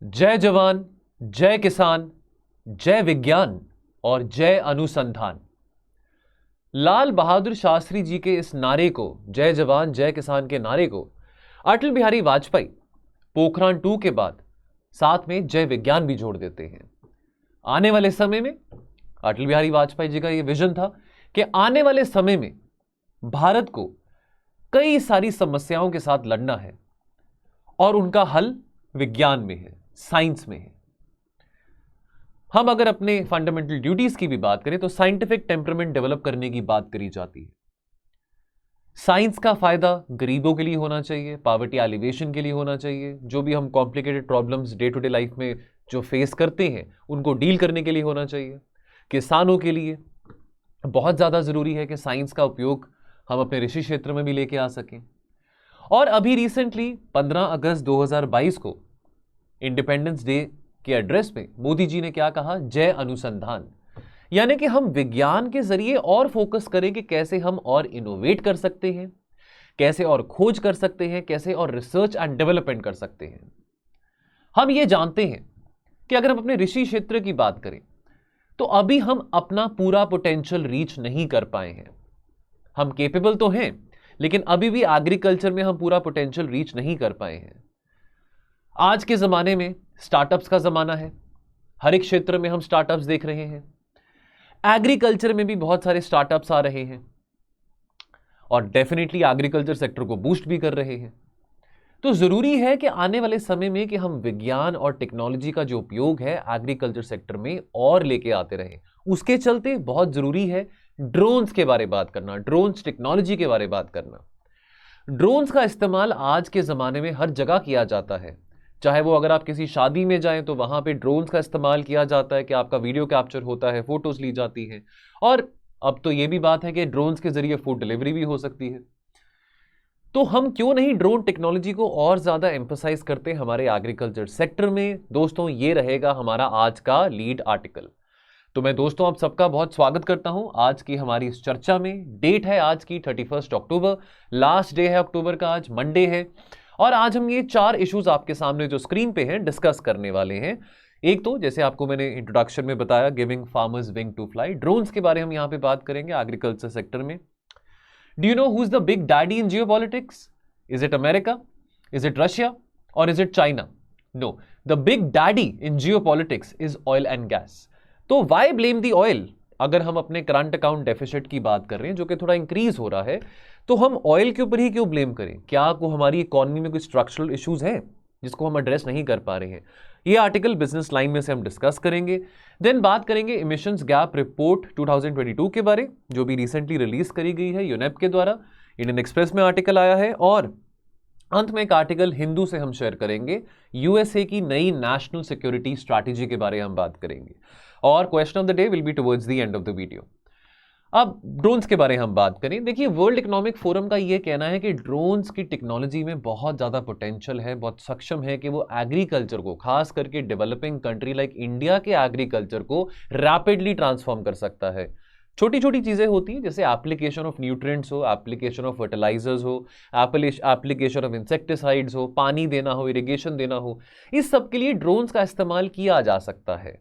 जय जवान, जय किसान, जय विज्ञान और जय अनुसंधान। लाल बहादुर शास्त्री जी के इस नारे को, जय जवान जय किसान के नारे को, अटल बिहारी वाजपेयी पोखरान 2 के बाद साथ में जय विज्ञान भी जोड़ देते हैं। आने वाले समय में अटल बिहारी वाजपेयी जी का यह विजन था कि आने वाले समय में भारत को कई सारी समस्याओं के साथ लड़ना है और उनका हल विज्ञान में है, साइंस में है। हम अगर अपने फंडामेंटल ड्यूटीज की भी बात करें तो साइंटिफिक टेम्परामेंट डेवलप करने की बात करी जाती है। साइंस का फायदा गरीबों के लिए होना चाहिए, पॉवर्टी एलिवेशन के लिए होना चाहिए, जो भी हम complicated problems day to day life में जो फेस करते हैं उनको डील करने के लिए होना चाहिए। किसानों के लिए बहुत ज्यादा जरूरी है कि साइंस का उपयोग हम अपने ऋषि क्षेत्र में भी लेके आ सकें। और अभी रिसेंटली 15 अगस्त 2022 को इंडिपेंडेंस डे के एड्रेस में मोदी जी ने क्या कहा? जय अनुसंधान। यानी कि हम विज्ञान के जरिए और फोकस करें कि कैसे हम और इनोवेट कर सकते हैं, कैसे और खोज कर सकते हैं, कैसे और रिसर्च एंड डेवलपमेंट कर सकते हैं। हम ये जानते हैं कि अगर हम अपने ऋषि क्षेत्र की बात करें तो अभी हम अपना पूरा पोटेंशियल रीच नहीं कर पाए हैं। हम केपेबल तो हैं, लेकिन अभी भी एग्रीकल्चर में हम पूरा पोटेंशियल रीच नहीं कर पाए हैं। आज के जमाने में स्टार्टअप्स का जमाना है, हर एक क्षेत्र में हम स्टार्टअप्स देख रहे हैं। एग्रीकल्चर में भी बहुत सारे स्टार्टअप्स आ रहे हैं और डेफिनेटली एग्रीकल्चर सेक्टर को बूस्ट भी कर रहे हैं। तो जरूरी है कि आने वाले समय में कि हम विज्ञान और टेक्नोलॉजी का जो उपयोग है एग्रीकल्चर सेक्टर में और लेके आते रहें। उसके चलते बहुत जरूरी है ड्रोन्स के बारे में बात करना, ड्रोन्स टेक्नोलॉजी के बारे में बात करना। ड्रोन्स का इस्तेमाल आज के जमाने में हर जगह किया जाता है, चाहे वो अगर आप किसी शादी में जाएं तो वहां पे ड्रोन्स का इस्तेमाल किया जाता है कि आपका वीडियो कैप्चर होता है, फोटोज ली जाती हैं। और अब तो ये भी बात है कि ड्रोन्स के जरिए फूड डिलीवरी भी हो सकती है। तो हम क्यों नहीं ड्रोन टेक्नोलॉजी को और ज्यादा एम्फसाइज करते हैं हमारे एग्रीकल्चर सेक्टर में। दोस्तों, ये रहेगा हमारा आज का लीड आर्टिकल। तो मैं दोस्तों आप सबका बहुत स्वागत करता हूं आज की हमारी इस चर्चा में। डेट है आज की 31 अक्टूबर, लास्ट डे है अक्टूबर का, आज मंडे है। और आज हम ये 4 इश्यूज आपके सामने जो स्क्रीन पे हैं डिस्कस करने वाले हैं। एक तो जैसे आपको मैंने इंट्रोडक्शन में बताया, giving farmers wing to fly, drones के बारे में हम यहां पे बात करेंगे एग्रीकल्चर सेक्टर में। Do you know who is the big daddy in geopolitics? Is it America, is it Russia और is it China? No, the big daddy in geopolitics is oil and gas. तो why blame the oil? अगर हम अपने current account deficit की बात कर रहे हैं जो कि थोड़ा इंक्रीज हो रहा है, तो हम ऑयल के ऊपर ही क्यों ब्लेम करें? क्या को हमारी इकोनॉमी में कुछ स्ट्रक्चरल इश्यूज हैं जिसको हम एड्रेस नहीं कर पा रहे हैं? ये आर्टिकल बिजनेस लाइन में से हम डिस्कस करेंगे। देन बात करेंगे इमिशंस गैप रिपोर्ट 2022 के बारे, जो भी रिसेंटली रिलीज करी गई है यूनेप के द्वारा। इंडियन एक्सप्रेस में आर्टिकल आया है। और अंत में एक आर्टिकल हिंदू से हम शेयर करेंगे, यूएसए की नई नेशनल सिक्योरिटी स्ट्रैटेजी के बारे में हम बात करेंगे। और question of the day will be towards the end of the video. अब ड्रोन्स के बारे में हम बात करें। देखिए, वर्ल्ड इकोनॉमिक फोरम का यह कहना है कि ड्रोन्स की टेक्नोलॉजी में बहुत ज़्यादा पोटेंशियल है, बहुत सक्षम है कि वो एग्रीकल्चर को, खास करके डेवलपिंग कंट्री लाइक इंडिया के एग्रीकल्चर को रैपिडली ट्रांसफॉर्म कर सकता है। छोटी छोटी चीज़ें होती हैं जैसे एप्लीकेशन ऑफ न्यूट्रिएंट्स हो, एप्लीकेशन ऑफ फर्टिलाइजर्स हो, एप्लीकेशन ऑफ इंसेक्टिसाइड्स हो, पानी देना हो, इरिगेशन देना हो, इस सब के लिए ड्रोन्स का इस्तेमाल किया जा सकता है।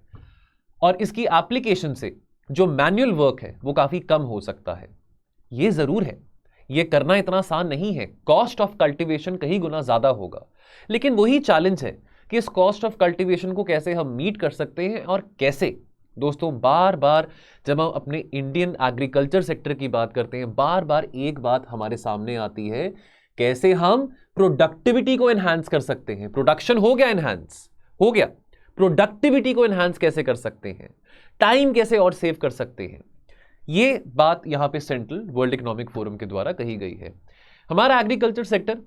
और इसकी एप्लीकेशन से जो मैनुअल वर्क है वो काफी कम हो सकता है। ये जरूर है, ये करना इतना आसान नहीं है, कॉस्ट ऑफ कल्टीवेशन कहीं गुना ज्यादा होगा। लेकिन वही चैलेंज है कि इस कॉस्ट ऑफ कल्टीवेशन को कैसे हम मीट कर सकते हैं और कैसे। दोस्तों, बार बार जब हम अपने इंडियन एग्रीकल्चर सेक्टर की बात करते हैं, बार बार एक बात हमारे सामने आती है, कैसे हम प्रोडक्टिविटी को एनहांस कर सकते हैं। प्रोडक्शन हो गया, एनहांस हो गया, प्रोडक्टिविटी को एनहांस कैसे कर सकते हैं, टाइम कैसे और सेव कर सकते हैं। ये बात यहां पे सेंट्रल वर्ल्ड इकोनॉमिक फोरम के द्वारा कही गई है। हमारा एग्रीकल्चर सेक्टर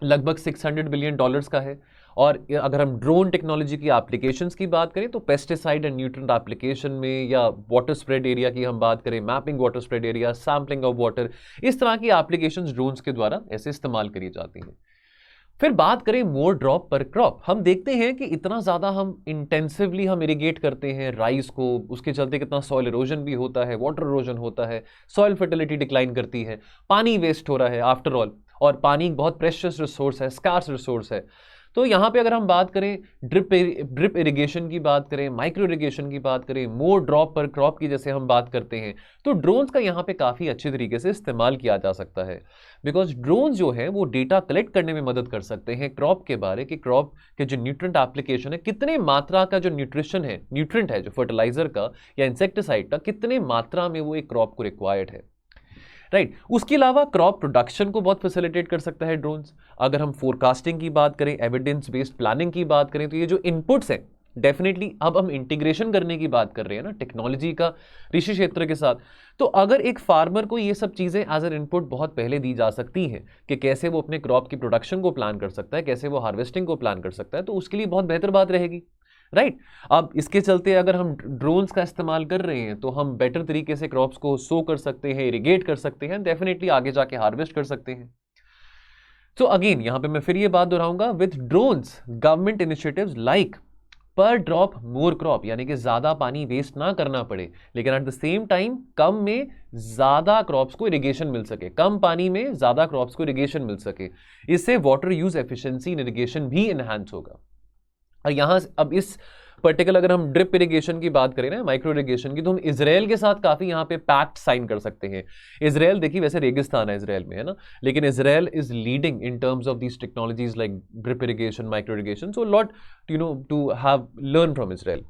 लगभग $600 बिलियन का है। और अगर हम ड्रोन टेक्नोलॉजी की एप्लीकेशंस की बात करें तो पेस्टिसाइड एंड न्यूट्रिएंट एप्लीकेशन में, या वाटर स्प्रेड एरिया की हम बात करें, mapping water spread area, sampling of water, इस तरह की एप्लीकेशंस ड्रोन्स के द्वारा ऐसे इस्तेमाल करी जाती हैं। फिर बात करें मोर ड्रॉप पर क्रॉप, हम देखते हैं कि इतना ज़्यादा हम इंटेंसिवली हम इरिगेट करते हैं राइस को, उसके चलते कितना सॉइल इरोजन भी होता है, वाटर इरोजन होता है, सॉइल फर्टिलिटी डिक्लाइन करती है, पानी वेस्ट हो रहा है आफ्टर ऑल। और पानी बहुत प्रेशियस रिसोर्स है, स्कार्स रिसोर्स है। तो यहाँ पे अगर हम बात करें ड्रिप इरिगेशन की बात करें, माइक्रो इरिगेशन की बात करें, मोर ड्रॉप पर क्रॉप की जैसे हम बात करते हैं, तो ड्रोन्स का यहाँ पे काफ़ी अच्छे तरीके से इस्तेमाल किया जा सकता है। बिकॉज ड्रोन्स जो है वो डेटा कलेक्ट करने में मदद कर सकते हैं क्रॉप के बारे कि क्रॉप के जो न्यूट्रेंट एप्लीकेशन है, कितने मात्रा का जो न्यूट्रेंट है जो फर्टिलाइजर का या इंसेक्टिसाइड का, कितने मात्रा में वो एक क्रॉप को रिक्वायर्ड है, राइट। उसके अलावा क्रॉप प्रोडक्शन को बहुत फैसिलिटेट कर सकता है ड्रोन्स। अगर हम फोरकास्टिंग की बात करें, एविडेंस बेस्ड प्लानिंग की बात करें, तो ये जो इनपुट्स हैं डेफिनेटली अब हम इंटीग्रेशन करने की बात कर रहे हैं ना टेक्नोलॉजी का कृषि क्षेत्र के साथ। तो अगर एक फार्मर को ये सब चीज़ें एज एन इनपुट बहुत पहले दी जा सकती हैं कि कैसे वो अपने क्रॉप की प्रोडक्शन को प्लान कर सकता है, कैसे वो हार्वेस्टिंग को प्लान कर सकता है, तो उसके लिए बहुत बेहतर बात रहेगी, राइट। अब इसके चलते अगर हम ड्रोन्स का इस्तेमाल कर रहे हैं तो हम बेटर तरीके से क्रॉप्स को सो कर सकते हैं, इरिगेट कर सकते हैं, डेफिनेटली आगे जाके हार्वेस्ट कर सकते हैं। तो अगेन यहां पे मैं फिर ये बात दोहराऊंगा, with drones government initiatives like पर ड्रॉप मोर क्रॉप, यानी कि ज्यादा पानी वेस्ट ना करना पड़े, लेकिन एट द सेम टाइम कम में ज्यादा क्रॉप्स को इरिगेशन मिल सके, कम पानी में ज्यादा क्रॉप्स को इरिगेशन मिल सके। इससे वाटर यूज एफिशिएंसी इन इरिगेशन भी एनहांस होगा। और यहां अब इस पर्टिकुलर अगर हम ड्रिप इरिगेशन की बात करें ना, माइक्रो इरिगेशन की, तो हम इजराइल के साथ काफी यहां पे पैक्ट साइन कर सकते हैं। इजराइल देखिए वैसे रेगिस्तान है इजराइल में, है ना, लेकिन Israel is leading in terms of these technologies like drip irrigation, micro irrigation, so lot to have learn from Israel.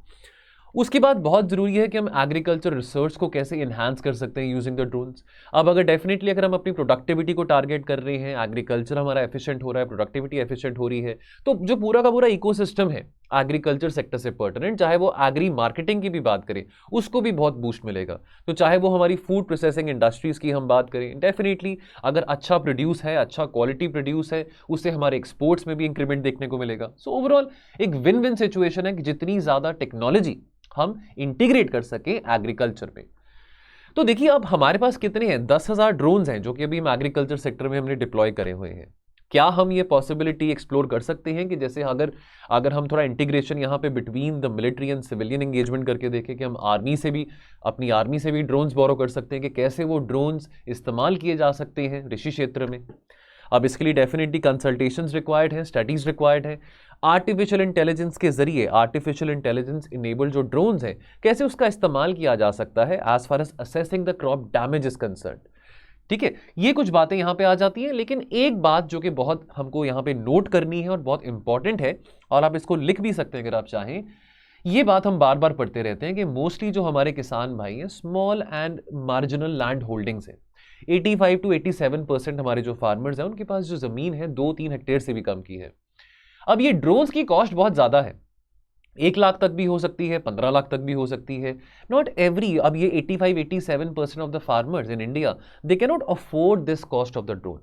उसके बाद बहुत ज़रूरी है कि हम एग्रीकल्चर रिसर्च को कैसे इन्हांस कर सकते हैं यूजिंग द ड्रोन्स। अब अगर डेफिनेटली अगर हम अपनी प्रोडक्टिविटी को टारगेट कर रहे हैं, एग्रीकल्चर हमारा एफिशिएंट हो रहा है, प्रोडक्टिविटी एफिशिएंट हो रही है, तो जो पूरा का पूरा इकोसिस्टम है एग्रीकल्चर सेक्टर से पर्टिनेंट, चाहे वो एग्री मार्केटिंग की भी बात करें, उसको भी बहुत बूस्ट मिलेगा। तो चाहे वो हमारी फूड प्रोसेसिंग इंडस्ट्रीज़ की हम बात करें, डेफिनेटली अगर अच्छा प्रोड्यूस है, अच्छा क्वालिटी प्रोड्यूस है, उससे हमारे एक्सपोर्ट्स में भी इंक्रीमेंट देखने को मिलेगा। सो ओवरऑल एक विन विन सिचुएशन है कि जितनी ज़्यादा टेक्नोलॉजी हम इंटीग्रेट कर सके एग्रीकल्चर में। तो देखिए अब हमारे पास कितने हैं, 10,000 ड्रोन्स हैं जो कि अभी हम एग्रीकल्चर सेक्टर में हमने डिप्लॉय करे हुए हैं। क्या हम ये पॉसिबिलिटी एक्सप्लोर कर सकते हैं कि जैसे अगर हम थोड़ा इंटीग्रेशन यहाँ पे between the military and civilian engagement करके देखें कि हम अपनी आर्मी से भी ड्रोन्स बोरो कर सकते हैं कि कैसे वो ड्रोन्स इस्तेमाल किए जा सकते हैं कृषि क्षेत्र में। अब इसके लिए डेफिनेटली कंसल्टेशंस रिक्वायर्ड हैं, स्टडीज रिक्वायर्ड हैं। आर्टिफिशियल इंटेलिजेंस के जरिए, आर्टिफिशियल इंटेलिजेंस इनेबल्ड जो ड्रोन्स हैं, कैसे उसका इस्तेमाल किया जा सकता है as far as assessing the crop damage is concern. ठीक है, ये कुछ बातें यहां पे आ जाती हैं, लेकिन एक बात जो कि बहुत हमको यहां पे नोट करनी है और बहुत इंपॉर्टेंट है, और आप इसको लिख भी सकते हैं अगर आप चाहें, ये बात हम बार बार पढ़ते रहते हैं कि मोस्टली जो हमारे किसान भाई हैं small and marginal land holdings हैं। 85 to 87% हमारे जो फार्मर्स हैं उनके पास जो जमीन है 2-3 हेक्टेयर से भी कम की है। अब ये ड्रोन्स की कॉस्ट बहुत ज्यादा है, 1 लाख तक भी हो सकती है, 15 लाख तक भी हो सकती है। नॉट एवरी, अब ये 85-87% of the farmers in India they can not afford this cost of the drone.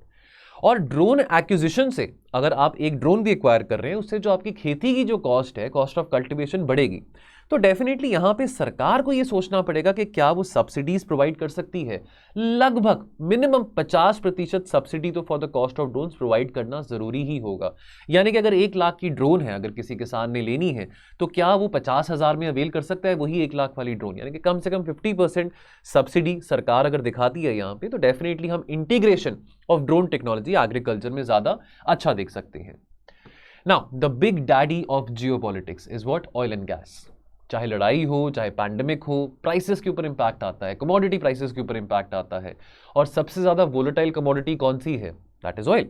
और ड्रोन एक्विजिशन से अगर आप एक ड्रोन भी एक्वायर कर रहे हैं, उससे जो आपकी खेती की जो कॉस्ट है, कॉस्ट ऑफ कल्टीवेशन बढ़ेगी। तो डेफिनेटली यहां पे सरकार को यह सोचना पड़ेगा कि क्या वो सब्सिडीज प्रोवाइड कर सकती है। लगभग मिनिमम 50% सब्सिडी तो for the cost of drones provide करना जरूरी ही होगा। यानी कि अगर 1 लाख की ड्रोन है, अगर किसी किसान ने लेनी है, तो क्या वो 50,000 में अवेल कर सकता है वही 1 लाख वाली ड्रोन? यानी कि कम से कम 50% सब्सिडी सरकार अगर दिखाती है यहाँ पे, तो डेफिनेटली हम integration of drone technology agriculture में ज्यादा अच्छा देख सकते हैं। Now the big daddy of geopolitics is what? Oil and gas. चाहे लड़ाई हो, चाहे पैंडेमिक हो, प्राइसेस के ऊपर इंपैक्ट आता है, कमोडिटी प्राइसेस के ऊपर इंपैक्ट आता है, और सबसे ज्यादा वोलेटाइल कमोडिटी कौन सी है? That is oil.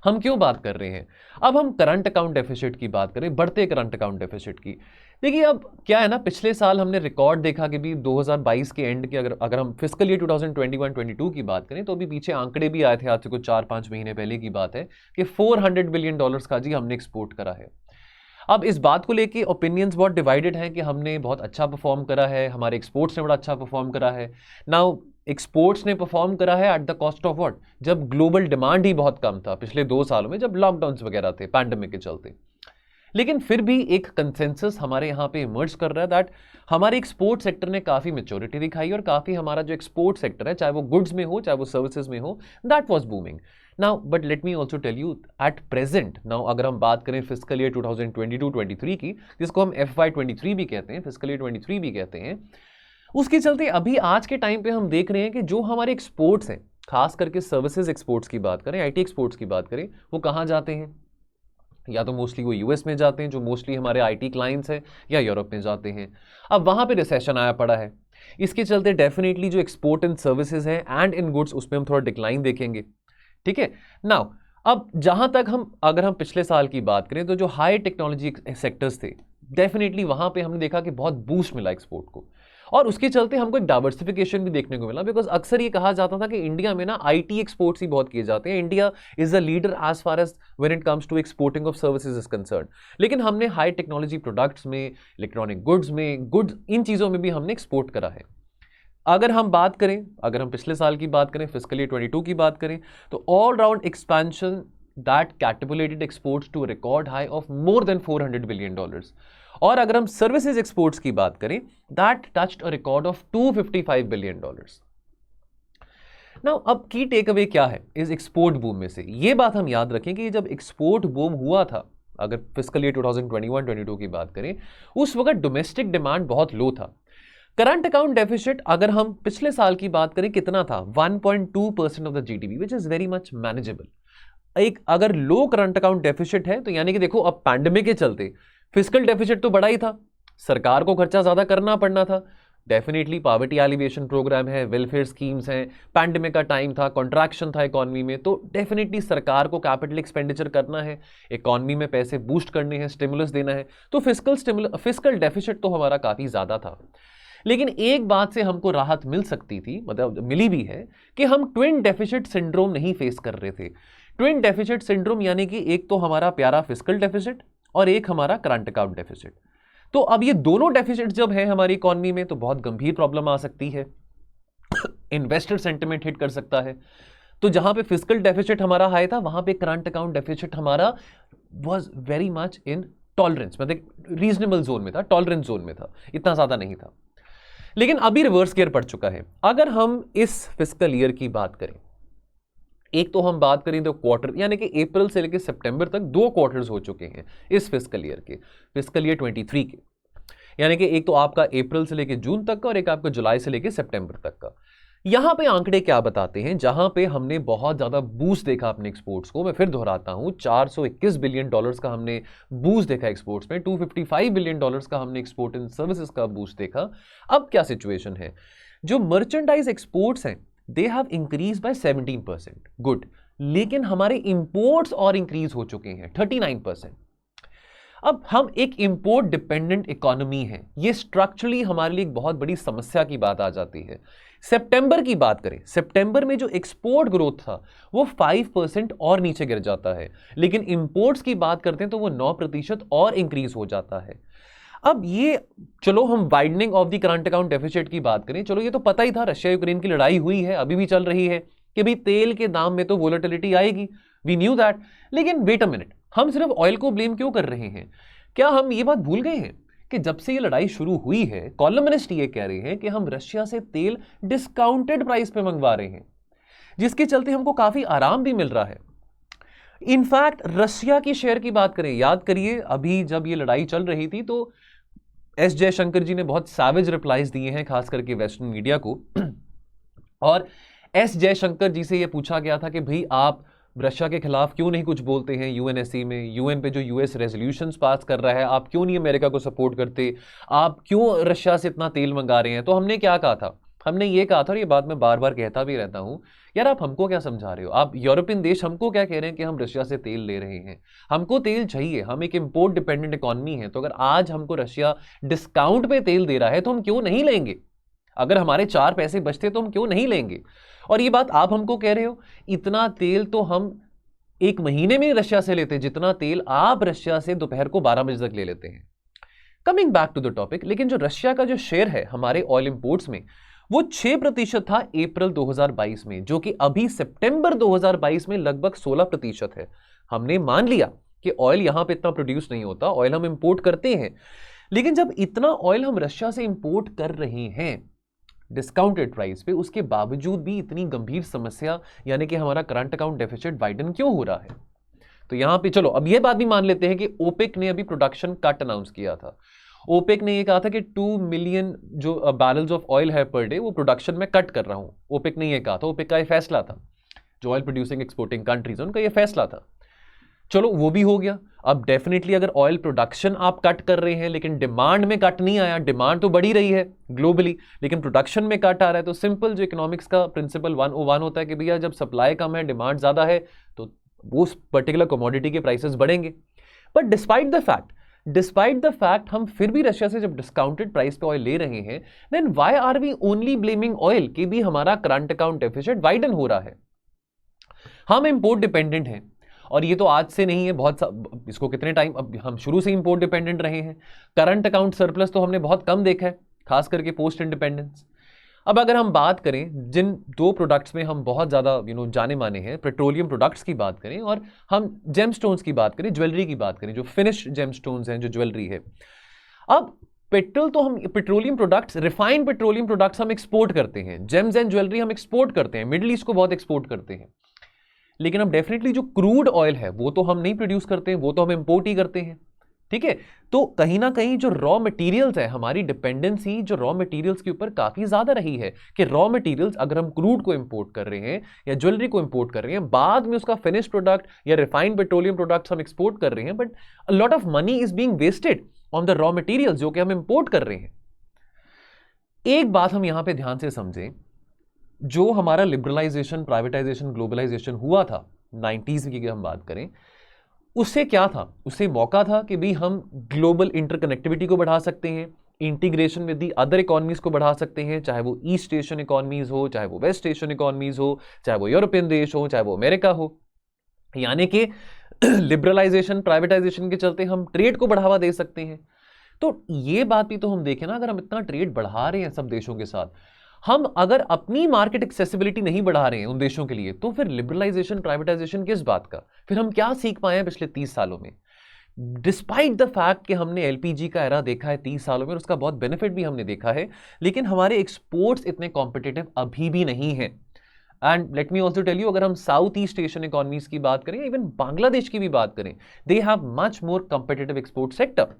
हम क्यों बात कर रहे हैं? अब हम करंट अकाउंट डेफिसिट की बात करें, बढ़ते करंट अकाउंट डेफिसिट की। देखिए अब क्या है ना, पिछले साल हमने रिकॉर्ड देखा कि भी 2022 के एंड के अगर हम फिस्कल ईयर 2021-22 की बात करें, तो अभी पीछे आंकड़े भी आए थे, आज से कुछ 4-5 महीने पहले की बात है कि $400 बिलियन का जी हमने एक्सपोर्ट करा है। अब इस बात को लेके ओपिनियंस बहुत डिवाइडेड हैं कि हमने बहुत अच्छा परफॉर्म करा है, हमारे एक्सपोर्ट्स ने बड़ा अच्छा परफॉर्म करा है। नाउ एक्सपोर्ट्स ने परफॉर्म करा है at the cost of what? जब ग्लोबल डिमांड ही बहुत कम था पिछले 2 सालों में, जब लॉकडाउन्स वगैरह थे पैंडेमिक के चलते। लेकिन फिर भी एक कंसेंसस हमारे यहाँ पे इमर्ज कर रहा है दैट हमारे एक्सपोर्ट सेक्टर ने काफ़ी मेच्योरिटी दिखाई, और काफ़ी हमारा जो एक्सपोर्ट सेक्टर है, चाहे वो गुड्स में हो चाहे वो सर्विसेज में हो, that was booming. Now but let me also tell you at present, now अगर हम बात करें फिस्कल ईयर 2022-23 की, जिसको हम FY23 भी कहते हैं, फिस्कल ईयर 23 भी कहते हैं, उसके चलते अभी आज के टाइम पे हम देख रहे हैं कि जो हमारे एक्सपोर्ट्स हैं, खास करके सर्विसेज एक्सपोर्ट्स की बात करें, IT एक्सपोर्ट्स की बात करें, वो कहाँ जाते हैं? या तो मोस्टली वो यूएस में जाते हैं, जो मोस्टली हमारे आईटी क्लाइंट्स हैं, या यूरोप में जाते हैं। अब वहाँ पे रिसेशन आया पड़ा है, इसके चलते डेफिनेटली जो एक्सपोर्ट इन सर्विसेज हैं एंड इन गुड्स उसमें हम थोड़ा डिक्लाइन देखेंगे। ठीक है, नाउ अब जहाँ तक अगर हम पिछले साल की बात करें तो जो हाई टेक्नोलॉजी सेक्टर्स थे डेफिनेटली वहाँ पे हमने देखा कि बहुत बूस्ट मिला एक्सपोर्ट को, और उसके चलते हमको एक डाइवर्सिफिकेशन भी देखने को मिला। बिकॉज अक्सर ये कहा जाता था कि इंडिया में ना आईटी एक्सपोर्ट्स ही बहुत किए जाते हैं, India is a leader as far as when it comes to exporting of services is concern. लेकिन हमने हाई टेक्नोलॉजी प्रोडक्ट्स में, इलेक्ट्रॉनिक गुड्स में, गुड्स इन चीज़ों में भी हमने एक्सपोर्ट करा है। अगर हम बात करें, अगर हम पिछले साल की बात करें, फिस्कल ईयर 22 की बात करें, तो all round expansion that catapulted exports to record high of more than $400 billion. और अगर हम सर्विसेज एक्सपोर्ट्स की बात करें, that touched a record of $255 billion. Now अब की टेक अवे क्या है इस एक्सपोर्ट बूम में से? ये बात हम याद रखें कि जब एक्सपोर्ट बूम हुआ था, अगर फिस्कल ईयर 2021-22 की बात करें, उस वक्त डोमेस्टिक डिमांड बहुत लो था। करंट अकाउंट डेफिसिट अगर हम पिछले साल की बात करें कितना था, 1.2% of the GDP, which is very much manageable. एक अगर लो करंट अकाउंट डेफिसिट है तो यानी कि देखो अब पैंडेमिक के चलते फिस्कल डेफिसिट तो बड़ा ही था, सरकार को खर्चा ज्यादा करना पड़ना था। डेफिनेटली पॉवर्टी एलिवेशन प्रोग्राम है, वेलफेयर स्कीम्स हैं, पैंडेमिक का टाइम था, कॉन्ट्रैक्शन था इकोनॉमी में, तो डेफिनेटली सरकार को कैपिटल एक्सपेंडिचर करना है, इकोनॉमी में पैसे बूस्ट करने हैं, स्टिमुलस देना है, तो फिस्कल डेफिसिट तो हमारा काफी ज्यादा था। लेकिन एक बात से हमको राहत मिल सकती थी, मतलब मिली भी है, कि हम ट्विन डेफिसिट सिंड्रोम नहीं फेस कर रहे थे। ट्विन डेफिसिट सिंड्रोम यानी कि एक तो हमारा प्यारा फिस्कल डेफिसिट और एक हमारा करंट अकाउंट डेफिसिट। तो अब ये दोनों डेफिसिट जब है हमारी इकोनॉमी में तो बहुत गंभीर प्रॉब्लम आ सकती है, इन्वेस्टर सेंटिमेंट हिट कर सकता है। तो जहां पे फिस्कल डेफिसिट हमारा हाई था, वहां पे करंट अकाउंट डेफिसिट हमारा was very much in tolerance, मतलब रीजनेबल जोन में था, टॉलरेंस जोन में था, इतना ज्यादा नहीं था। लेकिन अभी रिवर्स गियर पड़ चुका है। अगर हम इस फिस्कल ईयर की बात करें, एक तो हम बात करें तो क्वार्टर, यानी कि अप्रैल से लेकर सितंबर तक 2 क्वार्टर्स हो चुके हैं इस फिस्कल ईयर के, फिस्कल ईयर 23 के, यानी कि एक तो आपका अप्रैल से लेकर जून तक का और एक आपका जुलाई से लेकर सितंबर तक का। यहां पे आंकड़े क्या बताते हैं, जहां पे हमने बहुत ज्यादा बूस्ट देखा अपने एक्सपोर्ट्स को, मैं फिर दोहराता हूं, $421 बिलियन का हमने बूस्ट देखा एक्सपोर्ट्स में, $255 बिलियन का हमने एक्सपोर्ट इन सर्विसेज का बूस्ट देखा। अब क्या सिचुएशन है, जो मर्चेंडाइज एक्सपोर्ट्स हैं they have increase by 17%, good, लेकिन हमारे इंपोर्ट्स और इंक्रीज हो चुके हैं 39%। अब हम एक इंपोर्ट डिपेंडेंट इकोनॉमी है, ये स्ट्रक्चरली हमारे लिए एक बहुत बड़ी समस्या की बात आ जाती है। सितंबर की बात करें, सितंबर में जो एक्सपोर्ट ग्रोथ था वो 5% और नीचे गिर जाता है, लेकिन इंपोर्ट्स की बात करते हैं तो वो 9% और इंक्रीज हो जाता है। अब ये चलो हम widening of the current account deficit की बात करें, चलो ये तो पता ही था, रशिया यूक्रेन की लड़ाई हुई है, अभी भी चल रही है, कि भाई तेल के दाम में तो वोलेटिलिटी आएगी, वी न्यू दैट। लेकिन वेट अ मिनट, हम सिर्फ ऑयल को ब्लेम क्यों कर रहे हैं? क्या हम ये बात भूल गए हैं कि जब से ये लड़ाई शुरू हुई है, कॉलमनिस्ट ये कह रहे हैं कि हम रशिया से तेल डिस्काउंटेड प्राइस पे मंगवा रहे हैं, जिसके चलते हमको काफी आराम भी मिल रहा है। इनफैक्ट रशिया की शेयर की बात करें, याद करिए अभी जब ये लड़ाई चल रही थी तो एस जयशंकर जी ने बहुत सैवेज रिप्लाईज दिए हैं, खास करके वेस्टर्न मीडिया को। और एस जयशंकर जी से यह पूछा गया था कि भाई आप रशिया के खिलाफ क्यों नहीं कुछ बोलते हैं यूएनएससी में, यूएन पे जो यूएस रेजोल्यूशंस पास कर रहा है, आप क्यों नहीं अमेरिका को सपोर्ट करते, आप क्यों रशिया से इतना तेल मंगा रहे हैं? तो हमने क्या कहा था, हमने ये कहा था, और ये बात मैं बार बार कहता भी रहता हूं, यार आप हमको क्या समझा रहे हो? आप यूरोपियन देश हमको क्या कह रहे हैं कि हम रशिया से तेल ले रहे हैं? हमको तेल चाहिए, हम एक इंपोर्ट डिपेंडेंट इकोनॉमी है, तो अगर आज हमको रशिया डिस्काउंट पे तेल दे रहा है तो हम क्यों नहीं लेंगे? अगर हमारे 4 पैसे बचते तो हम क्यों नहीं लेंगे? और ये बात आप हमको कह रहे हो, इतना तेल तो हम एक महीने में रशिया से लेते, जितना तेल आप रशिया से दोपहर को 12 बजे तक ले लेते हैं। Coming back to the topic, लेकिन जो रशिया का जो शेयर है हमारे ऑयल इंपोर्ट्स में, वो 6% था अप्रैल 2022 में, जो कि अभी सितंबर 2022 में लगभग 16% है। हमने मान लिया कि ऑयल यहां पे इतना प्रोड्यूस नहीं होता, ऑयल हम इंपोर्ट करते हैं, लेकिन जब इतना ऑयल हम रशिया से इंपोर्ट कर रहे हैं डिस्काउंटेड प्राइस पे, उसके बावजूद भी इतनी गंभीर समस्या, यानी कि हमारा करंट अकाउंट डेफिसिट वाइडन क्यों हो रहा है? तो यहां पे चलो अब ये बात भी मान लेते हैं कि ओपेक ने अभी प्रोडक्शन कट अनाउंस किया था। ओपेक ने ये कहा था कि 2 मिलियन जो बैरल्स ऑफ ऑयल है पर डे, वो प्रोडक्शन में कट कर रहा हूं। ओपेक ने ये कहा था, ओपेक का ये फैसला था, जो ऑयल प्रोड्यूसिंग एक्सपोर्टिंग कंट्रीज उनका ये फैसला था। चलो वो भी हो गया। अब डेफिनेटली अगर ऑयल प्रोडक्शन आप कट कर रहे हैं लेकिन डिमांड में कट नहीं आया, डिमांड तो बढ़ी रही है ग्लोबली लेकिन प्रोडक्शन में कट आ रहा है, तो सिंपल जो इकोनॉमिक्स का प्रिंसिपल 101 होता है कि भैया जब सप्लाई कम है डिमांड ज्यादा है तो वो उस पर्टिकुलर कमोडिटी के प्राइसेस बढ़ेंगे। बट डिस्पाइट द फैक्ट हम फिर भी रशिया से जब डिस्काउंटेड प्राइस पे ऑयल ले रहे हैं, then why are we only blaming oil कि भी हमारा करंट अकाउंट डेफिसिट वाइडन हो रहा है। हम इंपोर्ट डिपेंडेंट हैं और ये तो आज से नहीं है, इसको कितने टाइम, अब हम शुरू से इंपोर्ट डिपेंडेंट रहे हैं। करंट अकाउंट सरप्लस तो हमने बहुत कम देखा है, खास करके पोस्ट इंडिपेंडेंस। अब अगर हम बात करें जिन दो प्रोडक्ट्स में हम बहुत ज़्यादा जाने माने हैं, पेट्रोलियम प्रोडक्ट्स की बात करें और हम जेमस्टोन्स की बात करें, ज्वेलरी की बात करें, जो फिनिश जेमस्टोन्स हैं, जो ज्वेलरी है। अब petroleum products, refined petroleum products हम एक्सपोर्ट करते हैं, जेम्स एंड ज्वेलरी हम एक्सपोर्ट करते हैं, मिडिल ईस्ट को बहुत एक्सपोर्ट करते हैं। लेकिन अब डेफिनेटली जो क्रूड ऑयल है वो तो हम नहीं प्रोड्यूस करते हैं, वो तो हम इंपोर्ट ही करते हैं, ठीक है। तो कहीं ना कहीं जो रॉ मटेरियल्स है, हमारी डिपेंडेंसी जो रॉ मटेरियल्स के ऊपर काफी ज्यादा रही है कि रॉ मटेरियल्स अगर हम क्रूड को इंपोर्ट कर रहे हैं या ज्वेलरी को इंपोर्ट कर रहे हैं, बाद में उसका फिनिश प्रोडक्ट या रिफाइंड पेट्रोलियम प्रोडक्ट्स हम एक्सपोर्ट कर रहे हैं, but a lot of money is being wasted on the raw materials जो कि हम इंपोर्ट कर रहे हैं। एक बात हम यहां पे ध्यान से समझें, जो हमारा लिबरलाइजेशन, प्राइवेटाइजेशन, ग्लोबलाइजेशन हुआ था 90s की हम बात करें, उससे क्या था? उससे मौका था कि भी हम ग्लोबल इंटरकनेक्टिविटी को बढ़ा सकते हैं, integration with the other economies को बढ़ा सकते हैं, चाहे वो ईस्ट एशियन इकोनॉमीज हो, चाहे वो वेस्ट एशियन इकोनॉमीज हो, चाहे वो यूरोपियन देश हो, चाहे वो अमेरिका हो। यानी कि लिबरलाइजेशन, प्राइवेटाइजेशन के चलते हम ट्रेड को बढ़ावा दे सकते हैं। तो ये बात भी तो हम देखें ना, अगर हम इतना ट्रेड बढ़ा रहे हैं सब देशों के साथ, हम अगर अपनी मार्केट एक्सेसिबिलिटी नहीं बढ़ा रहे हैं उन देशों के लिए, तो फिर लिबरलाइजेशन, प्राइवेटाइजेशन किस बात का? फिर हम क्या सीख पाए हैं पिछले 30 सालों में? डिस्पाइट द फैक्ट कि हमने एलपीजी का एरा देखा है 30 सालों में और उसका बहुत बेनिफिट भी हमने देखा है, लेकिन हमारे एक्सपोर्ट्स इतने कॉम्पिटिटिव अभी भी नहीं है। And let me also tell you, अगर हम साउथ ईस्ट एशियन इकोनॉमीज की बात करें, इवन बांग्लादेश की भी बात करें, they have much more competitive export sector.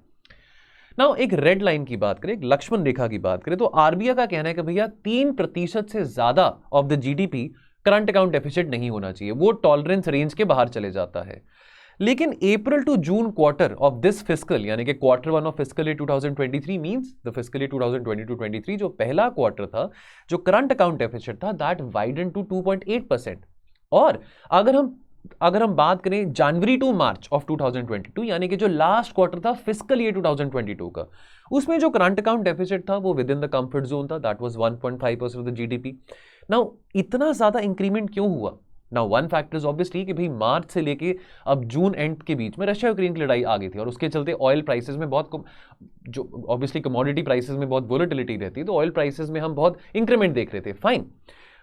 Now एक रेड लाइन की बात करें, एक लक्ष्मण रेखा की बात करें, तो आरबीआई का कहना है कि भैया 3% से ज्यादा of the GDP current account deficit नहीं होना चाहिए, वो टॉलरेंस रेंज के बाहर चले जाता है। लेकिन April to June quarter of this fiscal, यानी कि quarter 1 of fiscal year 2023 means the fiscal year 2022-23, जो पहला क्वार्टर था, जो करंट अकाउंट डेफिसिट था, दैट वाइडन टू 2.8%। और अगर हम बात करें जनवरी टू मार्च ऑफ 2022, यानी कि जो लास्ट क्वार्टर था फिस्कल ईयर 2022 का, उसमें जो करंट अकाउंट डेफिसिट था वो within the comfort zone था, that was 1.5% of the GDP. Now इतना ज्यादा इंक्रीमेंट क्यों हुआ? Now one factor is obviously कि भाई मार्च से लेके अब जून एंड के बीच में रशिया यूक्रेन की लड़ाई आ गई थी और उसके चलते ऑयल प्राइसेस में बहुत, जो ऑब्वियसली कमोडिटी प्राइसेस में बहुत वोलेटिलिटी रहती है, तो ऑयल प्राइसेस में हम बहुत इंक्रीमेंट देख रहे थे, fine.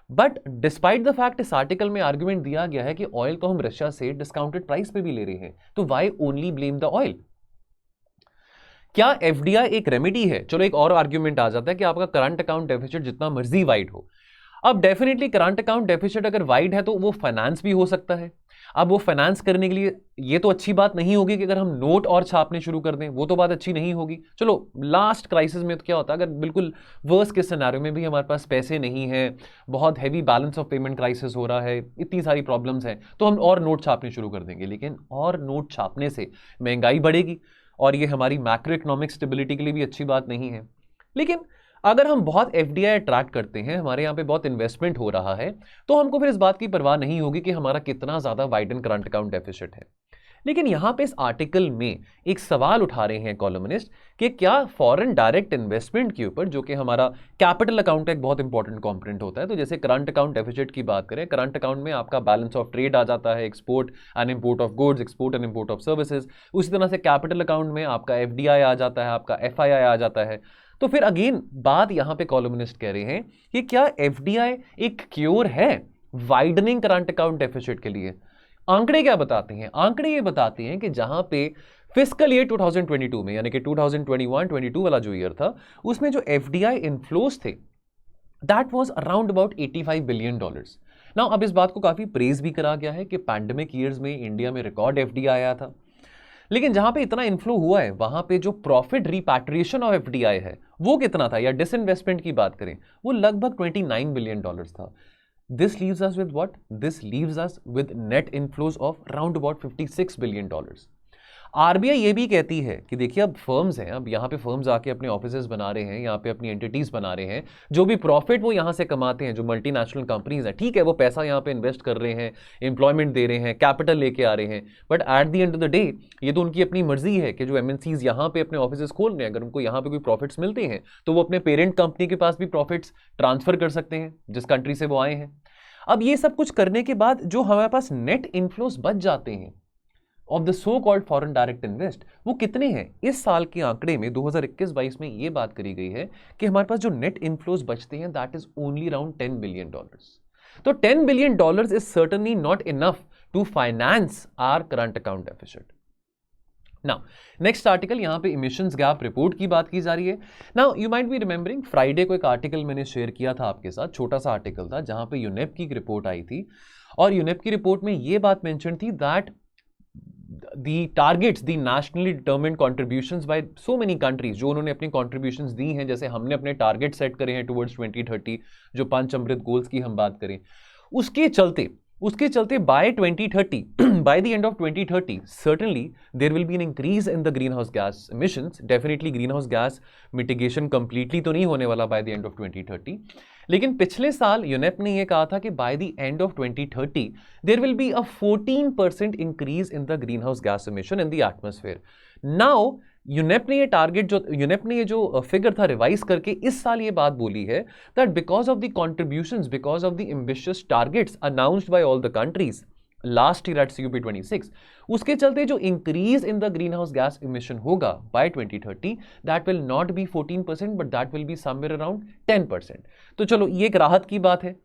But despite the fact, इस आर्टिकल में आर्गुमेंट दिया गया है कि ऑयल तो हम रशिया से डिस्काउंटेड प्राइस पे भी ले रहे हैं, तो why only blame the oil? क्या एफडीआई एक रेमेडी है? चलो एक और आर्गुमेंट आ जाता है कि आपका करंट अकाउंट डेफिसिट जितना मर्जी वाइड हो। अब डेफिनेटली करंट अकाउंट डेफिसिट अगर वाइड है तो वो फाइनेंस भी हो सकता है। अब वो फाइनेंस करने के लिए ये तो अच्छी बात नहीं होगी कि अगर हम नोट और छापने शुरू कर दें, वो तो बात अच्छी नहीं होगी। चलो लास्ट क्राइसिस में तो क्या होता है, अगर बिल्कुल वर्स्ट के सिनेरियो में भी हमारे पास पैसे नहीं है, बहुत heavy balance of payment crisis हो रहा है, इतनी सारी प्रॉब्लम्स हैं, तो हम और नोट छापने शुरू कर देंगे। लेकिन और नोट छापने से महंगाई बढ़ेगी और ये हमारी मैक्रो इकोनॉमिक स्टेबिलिटी के लिए भी अच्छी बात नहीं है। लेकिन अगर हम बहुत एफडीआई अट्रैक्ट करते हैं, हमारे यहाँ पे बहुत इन्वेस्टमेंट हो रहा है, तो हमको फिर इस बात की परवाह नहीं होगी कि हमारा कितना ज्यादा वाइडन करंट अकाउंट डेफिसिट है। लेकिन यहाँ पे इस आर्टिकल में एक सवाल उठा रहे हैं कॉलमनिस्ट कि क्या फॉरेन डायरेक्ट इन्वेस्टमेंट के ऊपर, जो कि हमारा कैपिटल अकाउंट एक बहुत इंपॉर्टेंट कंपोनेंट होता है, तो जैसे करंट अकाउंट डेफिसिट की बात करें, करंट अकाउंट में आपका बैलेंस ऑफ ट्रेड आ जाता है, export and import of goods, export and import of services, उसी तरह से कैपिटल अकाउंट में आपका एफडीआई आ जाता है, आपका एफआईआई आ जाता है। तो फिर अगेन बात यहां पे कॉलमनिस्ट कह रहे हैं कि क्या एफडीआई एक क्योर है वाइडनिंग करंट अकाउंट डेफिसिट के लिए? आंकड़े क्या बताते हैं? आंकड़े ये बताते हैं कि जहां पे फिस्कल ईयर 2022 में, यानी कि 2021-22 वाला जो ईयर था, उसमें जो एफडीआई इनफ्लोस थे, that was around about $85 billion. Now अब इस बात को काफी प्रेज भी करा गया है कि पैंडेमिक ईयर्स में इंडिया में रिकॉर्ड एफडीआई आया था। लेकिन जहां पे इतना इन्फ्लो हुआ है, वहां पे जो प्रॉफिट रिपैट्रिएशन ऑफ एफडीआई है वो कितना था, या डिसइन्वेस्टमेंट की बात करें, वो लगभग $29 बिलियन था। This leaves us with what? This leaves us with net inflows of around about $56 billion. RBI ये भी कहती है कि देखिए अब फर्म्स हैं, अब यहाँ पे फर्म्स आके अपने ऑफिसेज बना रहे हैं, यहाँ पे अपनी एंटिटीज बना रहे हैं, जो भी प्रॉफिट वो यहाँ से कमाते हैं, जो मल्टीनेशनल कंपनीज हैं, ठीक है वो पैसा यहाँ पे इन्वेस्ट कर रहे हैं, एम्प्लॉयमेंट दे रहे हैं, कैपिटल लेके आ रहे हैं, but at the end of the day ये तो उनकी अपनी मर्जी है कि जो एमएनसीज यहाँ पे अपने ऑफिसेज खोल रहे हैं, अगर उनको यहाँ पे कोई प्रॉफिट्स मिलते हैं तो वो अपने पेरेंट कंपनी के पास भी प्रॉफिट्स ट्रांसफर कर सकते हैं जिस कंट्री से वो आए हैं। अब ये सब कुछ करने के बाद जो हमारे पास नेट इन्फ्लोज बच जाते हैं of the so called foreign direct invest, वो कितने हैं? इस साल के आंकड़े में 2021-22 में ये बात करी गई है कि हमारे पास जो नेट इन्फ्लोज बचते हैं that is only around $10 billion. तो $10 billion is certainly not enough to finance our current account deficit. Now next article, यहां पे इमिशंस गैप रिपोर्ट की बात की जा रही है। Now you might be remembering Friday को एक आर्टिकल मैंने शेयर किया था आपके साथ, छोटा सा आर्टिकल था जहां पे यूनेप की रिपोर्ट आई थी, और यूनेप की रिपोर्ट में ये बात मेंशन थी that the targets, the nationally determined contributions by so many countries, जो उन्होंने अपनी contributions दी हैं, जैसे हमने अपने टारगेट सेट करे हैं towards 2030, जो 5 अमृत गोल्स की हम बात करें, उसके चलते by 2030 by the end of 2030 certainly there will be an increase in the greenhouse gas emissions. Definitely greenhouse gas mitigation completely तो नहीं होने वाला by the end of 2030, लेकिन पिछले साल यूनेप ने यह कहा था कि by the end of 2030 there will be a 14% increase in the greenhouse gas emission in the atmosphere. Now UNEP ने ये जो फिगर था रिवाइज करके इस साल ये बात बोली है that because of the contributions, because of the ambitious targets announced by all the countries last year at COP26, उसके चलते जो increase in the greenhouse gas emission होगा by 2030 that will not be 14% but that will be somewhere around 10%। तो चलो ये एक राहत की बात है,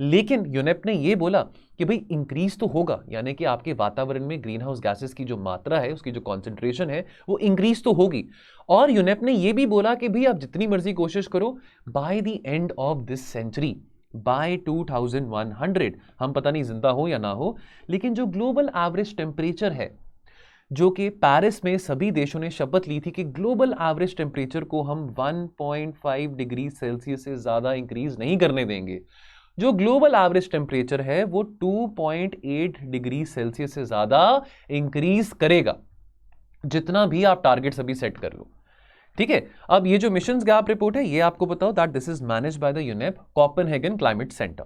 लेकिन यूनेप ने ये बोला कि भाई इंक्रीज तो होगा, यानी कि आपके वातावरण में ग्रीन हाउस गैसेस की जो मात्रा है, उसकी जो कॉन्सेंट्रेशन है वो इंक्रीज तो होगी। और यूनेप ने ये भी बोला कि भाई आप जितनी मर्जी कोशिश करो, by the end of this century, by 2100, हम पता नहीं जिंदा हो या ना हो, लेकिन जो ग्लोबल एवरेज टेम्परेचर है, जो कि पेरिस में सभी देशों ने शपथ ली थी कि ग्लोबल एवरेज टेम्परेचर को हम 1.5 डिग्री सेल्सियस से ज्यादा इंक्रीज नहीं करने देंगे, जो ग्लोबल एवरेज टेम्परेचर है वो 2.8 डिग्री सेल्सियस से ज्यादा इंक्रीज करेगा, जितना भी आप टारगेट्स अभी सेट कर लो। ठीक है, अब ये जो मिशंस गैप रिपोर्ट है ये आपको बताओ that this is managed by the UNEP Copenhagen climate centre.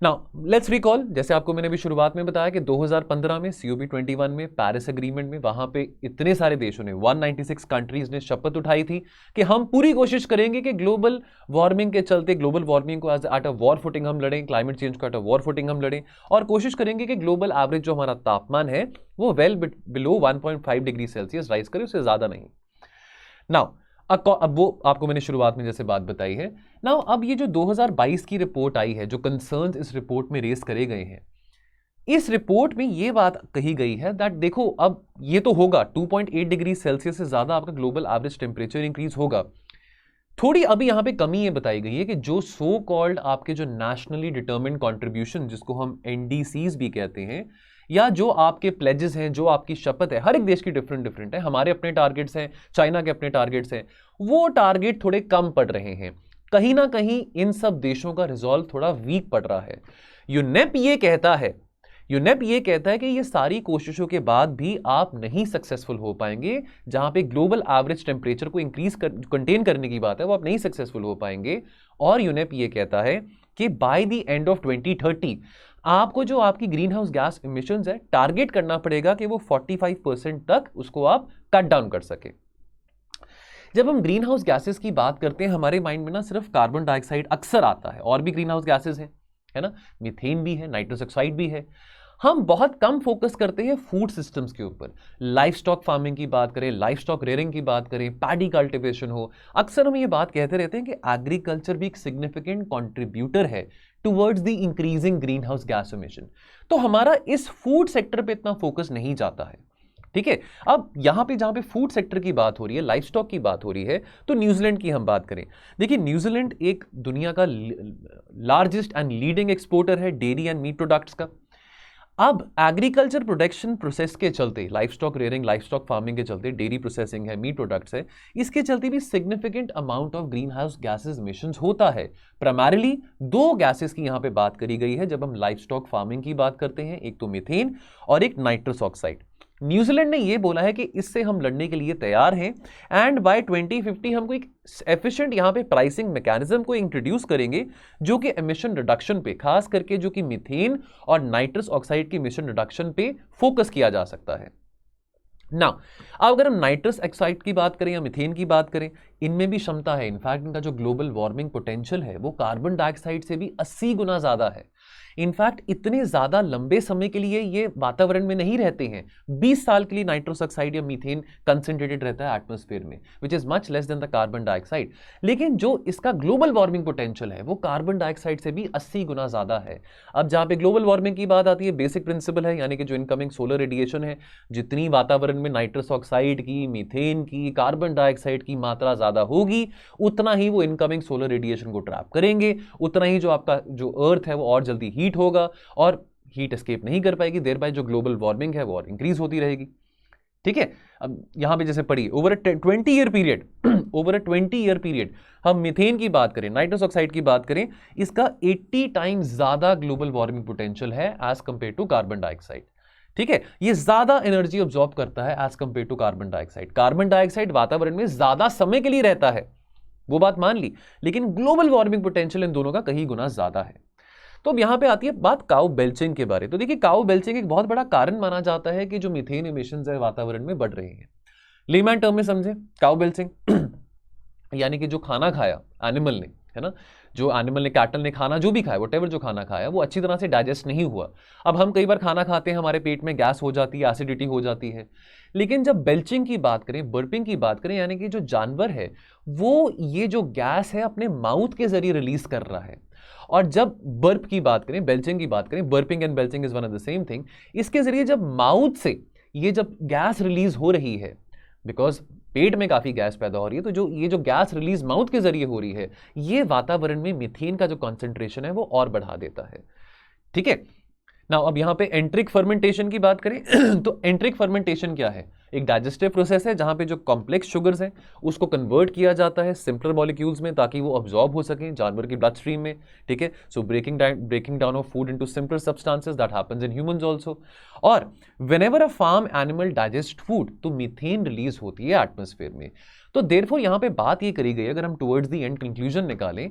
Now let's recall, जैसे आपको मैंने भी शुरुआत में बताया कि 2015 में COP21 में पेरिस एग्रीमेंट में वहां पे इतने सारे देशों ने 196 कंट्रीज ने शपथ उठाई थी कि हम पूरी कोशिश करेंगे कि ग्लोबल वार्मिंग के चलते ग्लोबल वार्मिंग को एट अ वॉर फुटिंग हम लड़ें, क्लाइमेट चेंज को एट अ वॉर फुटिंग हम लड़ें, और कोशिश करेंगे कि ग्लोबल एवरेज जो हमारा तापमान है वो well below 1.5 degree Celsius rise करे, उससे ज्यादा नहीं। नाउ अब वो आपको मैंने शुरुआत में जैसे बात बताई है। नाउ अब ये जो 2022 की रिपोर्ट आई है, जो कंसर्न्स इस रिपोर्ट में रेस करे गए हैं, इस रिपोर्ट में ये बात कही गई है दैट देखो अब ये तो होगा 2.8 डिग्री सेल्सियस से ज्यादा आपका ग्लोबल एवरेज टेम्परेचर इंक्रीज होगा। थोड़ी अभी यहां पे कमी ये बताई गई है कि जो सो कॉल्ड आपके जो नेशनली डिटर्मिन्ड कॉन्ट्रीब्यूशन, जिसको हम NDCs भी कहते हैं, या जो आपके प्लेजेस हैं, जो आपकी शपथ है, हर एक देश की डिफरेंट है, हमारे अपने टारगेट्स हैं, चाइना के अपने टारगेट्स हैं, वो टारगेट थोड़े कम पड़ रहे हैं, कहीं ना कहीं इन सब देशों का रिजॉल्व थोड़ा वीक पड़ रहा है। यूनेप ये कहता है कि ये सारी कोशिशों के बाद भी आप नहीं सक्सेसफुल हो पाएंगे, जहां पे ग्लोबल एवरेज टेम्परेचर को कंटेन करने की बात है वो आप नहीं सक्सेसफुल हो पाएंगे। और यूनेप ये कहता है कि बाय द एंड ऑफ 2030 आपको जो आपकी ग्रीन हाउस गैस इमिशंस है टारगेट करना पड़ेगा कि वो 45% तक उसको आप कट डाउन कर सके। जब हम ग्रीन हाउस गैसेस की बात करते हैं, हमारे माइंड में ना सिर्फ कार्बन डाइऑक्साइड अक्सर आता है, और भी ग्रीन हाउस गैसेस हैं, है ना, मीथेन भी है, नाइट्रस ऑक्साइड भी है। हम बहुत कम फोकस करते हैं फूड सिस्टम्स के ऊपर। लाइफ स्टॉक फार्मिंग की बात करें, लाइफ स्टॉक रेयरिंग की बात करें, पैडी कल्टिवेशन हो, अक्सर हम ये बात कहते रहते हैं कि एग्रीकल्चर भी एक सिग्निफिकेंट कॉन्ट्रीब्यूटर है towards the increasing green house gas emission. तो हमारा इस फूड सेक्टर पे इतना फोकस नहीं जाता है। ठीक है, अब यहां पे जहां पे फूड सेक्टर की बात हो रही है, लाइफ स्टॉक की बात हो रही है, तो न्यूजीलैंड की हम बात करें। देखिए न्यूजीलैंड एक दुनिया का लार्जेस्ट एंड लीडिंग एक्सपोर्टर है डेयरी एंड मीट प्रोडक्ट्स का। अब एग्रीकल्चर प्रोडक्शन प्रोसेस के चलते, life stock rearing, life stock farming के चलते, डेयरी प्रोसेसिंग है, मीट प्रोडक्ट्स है, इसके चलते भी significant amount of green house gases emissions होता है। प्राइमरीली दो गैसेस की यहां पे बात करी गई है जब हम लाइफ स्टॉक फार्मिंग की बात करते हैं, एक तो मीथेन और एक नाइट्रस ऑक्साइड। न्यूजीलैंड ने यह बोला है कि इससे हम लड़ने के लिए तैयार हैं एंड बाय 2050 हमको एक एफिशिएंट यहां पे प्राइसिंग मैकेनिज्म को इंट्रोड्यूस करेंगे जो कि एमिशन रिडक्शन पे, खास करके जो कि मीथेन और नाइट्रस ऑक्साइड की एमिशन रिडक्शन पे फोकस किया जा सकता है। ना अब अगर हम नाइट्रस ऑक्साइड की बात करें या मीथेन की बात करें, इनमें भी क्षमता है, इनफैक्ट इनका जो ग्लोबल वार्मिंग पोटेंशियल है वो कार्बन डाइऑक्साइड से भी 80 गुना ज्यादा है। इनफैक्ट इतने ज्यादा लंबे समय के लिए ये वातावरण में नहीं रहते हैं, 20 साल के लिए नाइट्रस ऑक्साइड या मीथेन कंसंट्रेटेड रहता है एटमॉस्फेयर में, which is much less than the carbon dioxide. लेकिन जो इसका ग्लोबल वार्मिंग पोटेंशियल है वो कार्बन डाइऑक्साइड से भी 80 गुना ज्यादा है। अब जहां पे ग्लोबल वार्मिंग की बात आती है, बेसिक प्रिंसिपल है, यानी कि जो इनकमिंग सोलर रेडिएशन है, जितनी वातावरण में नाइट्रस ऑक्साइड की, मीथेन की, कार्बन डाइऑक्साइड की मात्रा ज्यादा होगी, उतना ही वो इनकमिंग सोलर रेडिएशन को ट्रैप करेंगे, उतना ही जो आपका जो अर्थ है वो और जल्दी हीट होगा और हीट एस्केप नहीं कर पाएगी, देर बाय जो ग्लोबल वार्मिंग है वो और इंक्रीज होती रहेगी। ठीक है, अब यहां पे जैसे पढ़िए, over a 20 year period over a 20 year period हम मीथेन की बात करें, नाइट्रस ऑक्साइड की बात करें, इसका 80 टाइम्स ज्यादा ग्लोबल वार्मिंग पोटेंशियल है as compare to carbon dioxide. ठीक है, ये ज्यादा एनर्जी ऑब्जॉर्ब करता है as compare to carbon dioxide. Carbon dioxide वातावरण में ज्यादा समय के लिए रहता है, वो बात मान ली, लेकिन ग्लोबल वार्मिंग पोटेंशियल इन दोनों का कहीं गुना ज्यादा है। तो अब यहां पे आती है बात काउ बेल्चिंग के बारे। तो देखिए, काउ बेल्चिंग एक बहुत बड़ा कारण माना जाता है कि जो मीथेन इमिशंस है वातावरण में बढ़ रही हैं। लेमैन टर्म में समझे, काउ बेल्चिंग यानी कि जो खाना खाया एनिमल ने, है ना, जो एनिमल ने, कैटल ने खाना जो भी खाया, व्हाटएवर जो खाना खाया, वो अच्छी तरह से डाइजेस्ट नहीं हुआ। अब हम कई बार खाना खाते हैं, हमारे पेट में गैस हो जाती है, एसिडिटी हो जाती है, लेकिन जब बेल्चिंग की बात करें, बर्पिंग की बात करें, यानी कि जो जानवर है वो ये जो गैस है अपने माउथ के जरिए रिलीज कर रहा है। और जब बर्प की बात करें, बेल्चिंग की बात करें, burping and belching is one of the same thing, इसके जरिए जब माउथ से ये जब गैस रिलीज हो रही है, बिकॉज पेट में काफी गैस पैदा हो रही है, तो जो ये जो गैस रिलीज माउथ के जरिए हो रही है, ये वातावरण में मीथेन का जो कॉन्सेंट्रेशन है वो और बढ़ा देता है। ठीक है ना, अब यहां पे एंट्रिक फर्मेंटेशन की बात करें तो एंट्रिक फर्मेंटेशन क्या है? एक डाइजेस्टिव प्रोसेस है जहां पे जो कॉम्प्लेक्स शुगर्स हैं उसको कन्वर्ट किया जाता है सिंपलर मॉलिक्यूल्स में ताकि वो अब्सॉर्ब हो सकें जानवर की ब्लड स्ट्रीम में। ठीक है, so breaking down of food into simpler substances that happens in humans also. और whenever a farm animal digest food तो मीथेन रिलीज होती है एटमॉस्फेयर में। तो देयरफॉर यहां पे बात ये करी गई है, अगर हम टुवर्ड्स द एंड कंक्लूजन निकालें,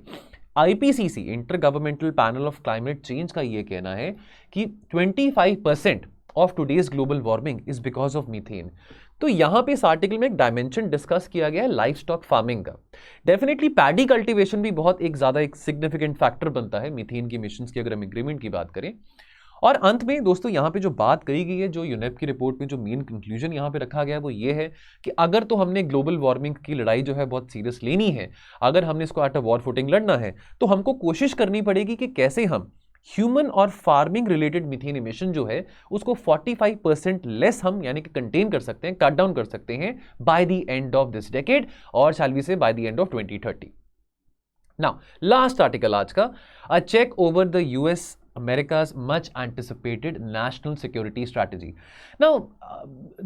IPCC inter governmental panel of climate change का यह कहना है कि 25% of today's global warming is because of methane. तो यहां पे इस आर्टिकल में एक डायमेंशन डिस्कस किया गया है लाइफ स्टॉक फार्मिंग का। डेफिनेटली पैडी कल्टीवेशन भी बहुत एक ज्यादा एक सिग्निफिकेंट फैक्टर बनता है मीथेन की इमिशंस की, अगर हम एग्रीमेंट की बात करें। और अंत में दोस्तों यहां पे जो बात कही गई है, जो यूनेप की रिपोर्ट में जो मेन कंक्लूजन यहां पे रखा गया है वो ये है कि अगर तो हमने ग्लोबल वार्मिंग की लड़ाई जो है बहुत सीरियस लेनी है, अगर हमने इसको एट अ वॉर फुटिंग लड़ना है, तो हमको कोशिश करनी पड़ेगी कि कैसे हम ह्यूमन और फार्मिंग रिलेटेड मीथेन इमिशन जो है उसको 45% लेस हम यानी कि कंटेन कर सकते हैं, कट डाउन कर सकते हैं by the end of this decade, और shall we say by the end of 2030। Now last article आज का, a check over the US America's much anticipated national security strategy. Now,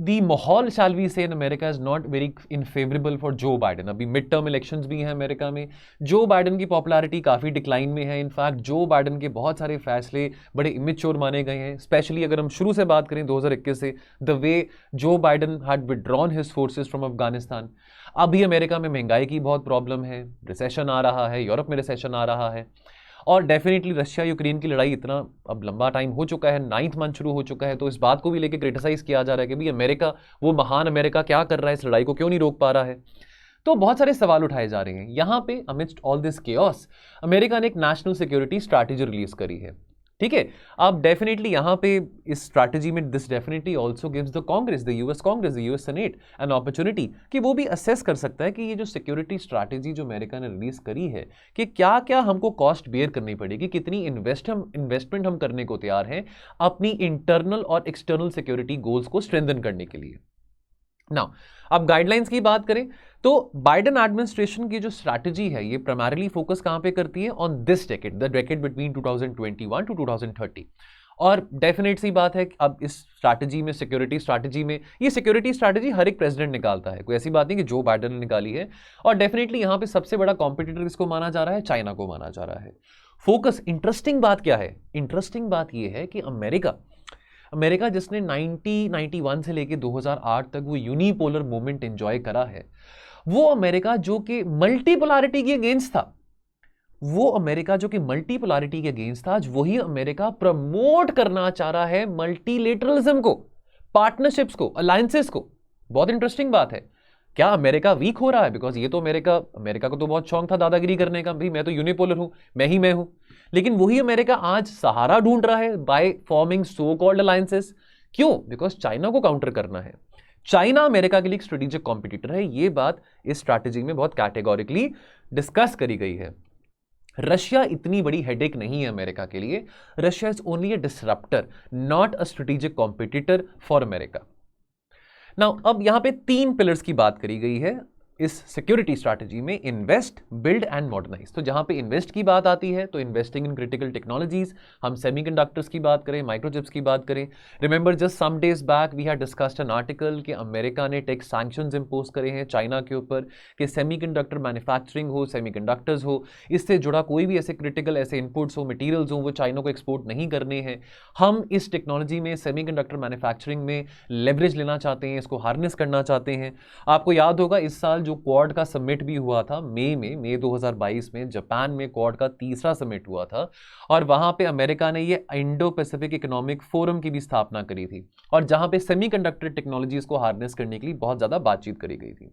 the माहौल shall we say in America is not very in favorable for Joe Biden. अभी mid term elections भी हैं America में, जो Biden की popularity काफ़ी decline में है। इनफैक्ट जो बाइडन के बहुत सारे फैसले बड़े इमेच्योर माने गए हैं, स्पेशली अगर हम शुरू से बात करें 2021 से, द वे जो Biden had withdrawn his forces from Afghanistan. अभी अमेरिका में महंगाई की बहुत प्रॉब्लम है, रिसेशन आ रहा है, यूरोप में रिसेशन आ रहा है, और डेफिनेटली रशिया यूक्रेन की लड़ाई इतना अब लंबा टाइम हो चुका है, 9th मंथ शुरू हो चुका है, तो इस बात को भी लेकर क्रिटिसाइज किया जा रहा है कि भाई अमेरिका, वो महान अमेरिका क्या कर रहा है, इस लड़ाई को क्यों नहीं रोक पा रहा है। तो बहुत सारे सवाल उठाए जा रहे हैं। यहां पे amidst all this chaos America ने एक नेशनल सिक्योरिटी स्ट्रैटेजी रिलीज करी है। ठीक है, अब डेफिनेटली यहां पे इस स्ट्रैटेजी में this definitely also gives the Congress, the US senate an opportunity कि वो भी असेस कर सकता है कि ये जो सिक्योरिटी स्ट्रैटेजी जो अमेरिका ने रिलीज करी है कि क्या क्या हमको कॉस्ट बेयर करनी पड़ेगी, कितनी इन्वेस्टमेंट हम करने को तैयार हैं अपनी इंटरनल और एक्सटर्नल सिक्योरिटी गोल्स को स्ट्रेंथन करने के लिए। नाउ अब गाइडलाइंस की बात करें तो बाइडेन एडमिनिस्ट्रेशन की जो स्ट्रैटेजी है ये प्राइमरीली फोकस कहां पे करती है, on this decade, the decade between 2021 to 2030। और डेफिनेट सी बात है कि अब इस स्ट्रैटेजी में, सिक्योरिटी स्ट्रैटेजी में, ये सिक्योरिटी स्ट्रैटेजी हर एक प्रेसिडेंट निकालता है, कोई ऐसी बात नहीं कि जो बाइडेन ने निकाली है। और डेफिनेटली यहां पे सबसे बड़ा कॉम्पिटिटर किसको माना जा रहा है? चाइना को माना जा रहा है। फोकस, इंटरेस्टिंग बात क्या है? इंटरेस्टिंग बात यह है कि अमेरिका जिसने 1991 से लेकर 2008 तक वो यूनिपोलर मूवमेंट एंजॉय करा है, वो अमेरिका जो कि मल्टीपोलैरिटी के अगेंस्ट था, आज वही अमेरिका प्रमोट करना चाह रहा है मल्टीलेटरलिज्म को, पार्टनरशिप्स को, अलायंसेस को। बहुत इंटरेस्टिंग बात है। क्या अमेरिका वीक हो रहा है? बिकॉज ये तो अमेरिका को तो बहुत शौक था दादागिरी करने का, भाई मैं तो यूनिपोलर हूं, मैं हूं। लेकिन वही अमेरिका आज सहारा ढूंढ रहा है by forming so called alliances. क्यों? बिकॉज चाइना को काउंटर करना है। चाइना अमेरिका के लिए एक स्ट्रेटेजिक कॉम्पिटिटर है, ये बात इस स्ट्रैटेजी में बहुत कैटेगोरिकली डिस्कस करी गई है। रशिया इतनी बड़ी हेडेक नहीं है अमेरिका के लिए। Russia is only a disruptor, not a strategic competitor for America. Now अब यहां पे 3 पिलर्स की बात करी गई है इस सिक्योरिटी स्ट्रैटेजी में, इन्वेस्ट, बिल्ड एंड मॉडर्नाइज। तो जहां पे इन्वेस्ट की बात आती है तो इन्वेस्टिंग इन क्रिटिकल टेक्नोलॉजीज, हम सेमीकंडक्टर्स की बात करें, माइक्रोचिप्स की बात करें। Remember just some days back we had discussed an article कि अमेरिका ने टेक सैंक्शंस इंपोज करे हैं चाइना के ऊपर कि सेमीकंडक्टर मैन्युफैक्चरिंग हो, सेमीकंडक्टर्स हो, इससे जुड़ा कोई भी ऐसे क्रिटिकल ऐसे इनपुट्स हो, मटीरियल्स हो, वो चाइना को एक्सपोर्ट नहीं करने हैं। हम इस टेक्नोलॉजी में, सेमीकंडक्टर मैन्युफैक्चरिंग में लेवरेज लेना चाहते हैं, इसको हार्नेस करना चाहते हैं। आपको याद होगा इस साल जो क्वाड का समिट भी हुआ था मई 2022 में जापान में, क्वाड का 3रा समिट हुआ था और वहां पे अमेरिका ने ये इंडो पैसिफिक इकोनॉमिक फोरम की भी स्थापना करी थी और जहां पे सेमीकंडक्टर टेक्नोलॉजीज को हार्नेस करने के लिए बहुत ज्यादा बातचीत करी गई थी।